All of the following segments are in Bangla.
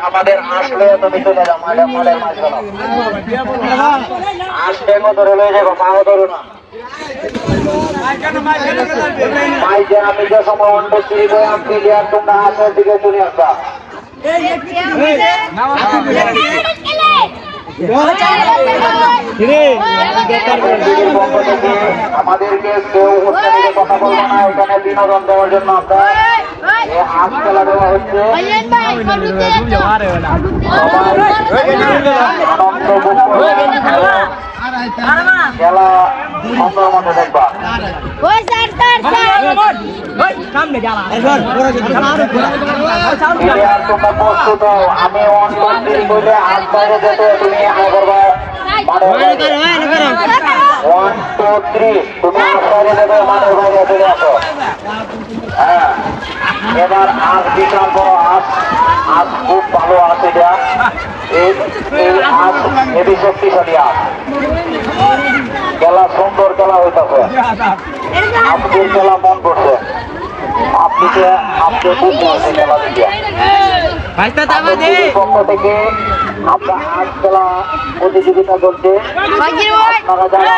আমাদের আসলে তুমি চলে যাও মাঠের মাঝখানে আসলে ধরে লয়ে যাবো পাও ধরো না আমি যে সময় অন্ডশ্রী প্লেয়ার তোমরা আসের দিকে চলে আসবা আমাদেরকে কেউ কথা বলবো না এখানে বিনোদন দেওয়ার জন্য আমরা হাত খেলা দেওয়া হচ্ছে খেলা সুন্দর মতো দেখবা তোমরা প্রস্তুত আমি অন্তর বলে হাত বাইরে যেতে তুমি আয় করবা 1 2 3 তুমি বাইরে যাবে মাঠের বাইরে চলে আসো হ্যাঁ এবার আজ বিশাল বড় আজ খুব ভালো আছে এই আজ হেবি শক্তিশালী আজ খেলা সুন্দর খেলা হইতেছে আপনাদের খেলা মন করছে আপনি বুঝতে পারছেন খেলা দেখিয়া পক্ষ থেকে আমরা আজ খেলা প্রতিযোগিতা চলছে আপনারা যারা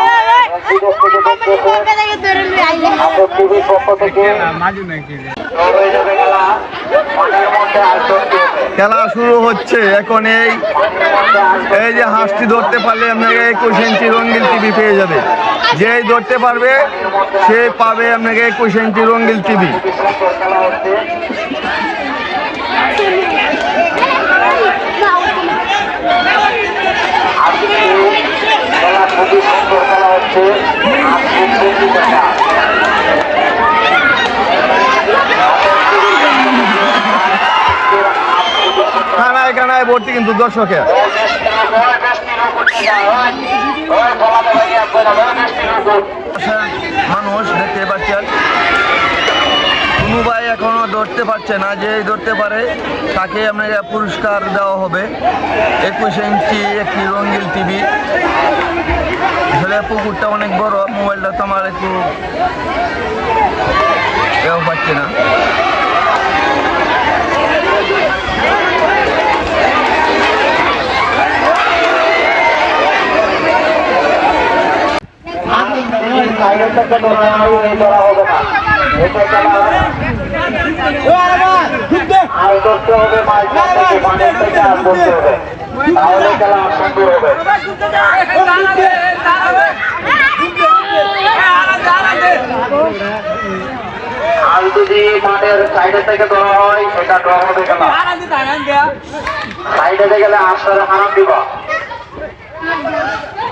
বিদেশ থেকে দেখতেছেন টিভির পক্ষ থেকে খেলা শুরু হচ্ছে এখন এই যে হাঁসটি ধরতে পারলে আপনাকে 21 ইঞ্চি রঙিন টিভি পেয়ে যাবে যেই ধরতে পারবে সে পাবে আপনাকে 21 ইঞ্চি রঙিন টিভি খুবই সুন্দর খেলা হচ্ছে খানায় খানায় ভর্তি কিন্তু দর্শকের মানুষ দেখতে পাচ্ছেন কোনো ভাই এখনো ধরতে পারছে না যে ধরতে পারে তাকে আপনাকে পুরস্কার দেওয়া হবে 21 ইঞ্চি একটি রঙিন টিভি আসলে পুকুরটা অনেক বড় মোবাইলটা তো আমার একটু কেউ পাচ্ছে না ধরা হবে না আর ধরতে হবে মাঠের থেকে আর ধরতে হবে তাহলে খেলা সুন্দর হবে আর যদি মাঠের সাইডে থেকে ধরা হয় সেটা ড্র হবে খেলা সাইডে গেলে আসার হারাম দিবা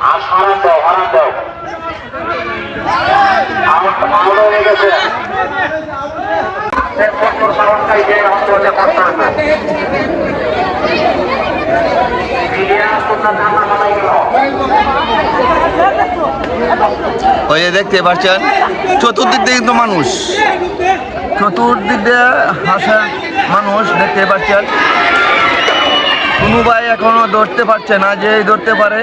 আর হারাম দাও আউট হয়ে গেছে ওই যে দেখতে পাচ্ছেন চতুর্দিক দিয়ে কিন্তু মানুষ চতুর্দিক দিয়ে হাসার মানুষ দেখতে পাচ্ছেন কোনো ভাই এখনো ধরতে পারছে না যে ধরতে পারে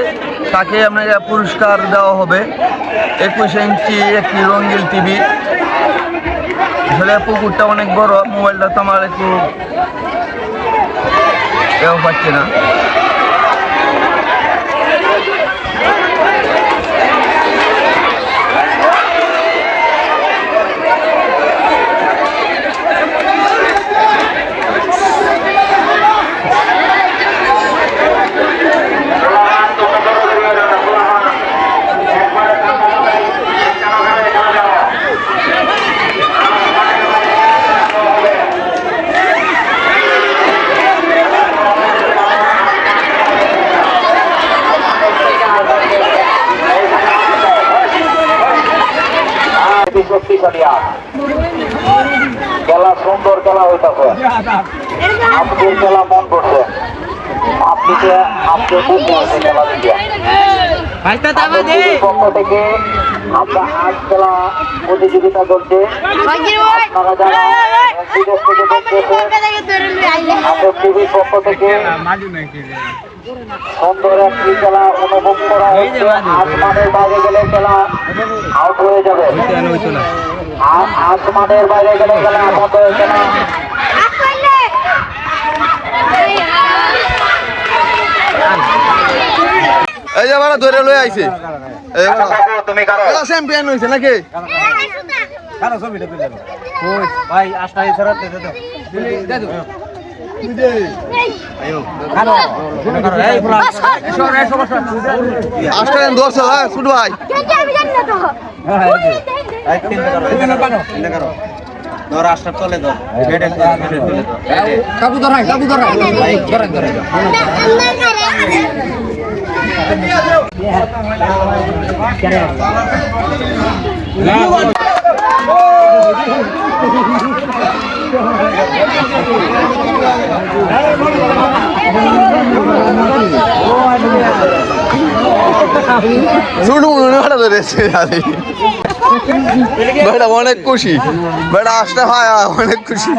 তাকে আপনাকে পুরস্কার দেওয়া হবে 21 ইঞ্চি একটি রঙিন টিভি আসলে পুকুরটা অনেক বড় মোবাইলটা তো আমার একটু কেউ পাচ্ছে না শক্তিশালী খেলা সুন্দর খেলা হইতেছে আপনাদের খেলা মন করছে আপনি বুঝতে পারছেন খেলা দেখিয়া পক্ষ থেকে আমরা আজ খেলা প্রতিযোগিতা চলছে আপনারা যারা বিদেশ থেকে দেখতেছেন টিভির পক্ষ থেকে সুন্দর একটি খেলা অনুভব করা হচ্ছে। আসমানের বাইরে গেলে খেলা আউট হয়ে যাবে। আসমানের বাইরে গেলে খেলা বন্ধ হয়েছে না। এই যে বাড়া ধরে লয়ে আইছে তুমি কারো চ্যাম্পিয়ন হয়েছে নাকি ভাই আস্তা এছাড়া দে দাও দশ ছোট ভাই কাকু ধরাই ছোট মনে ধরেছে বেটা অনেক খুশি বেটা আসতে হয় অনেক খুশি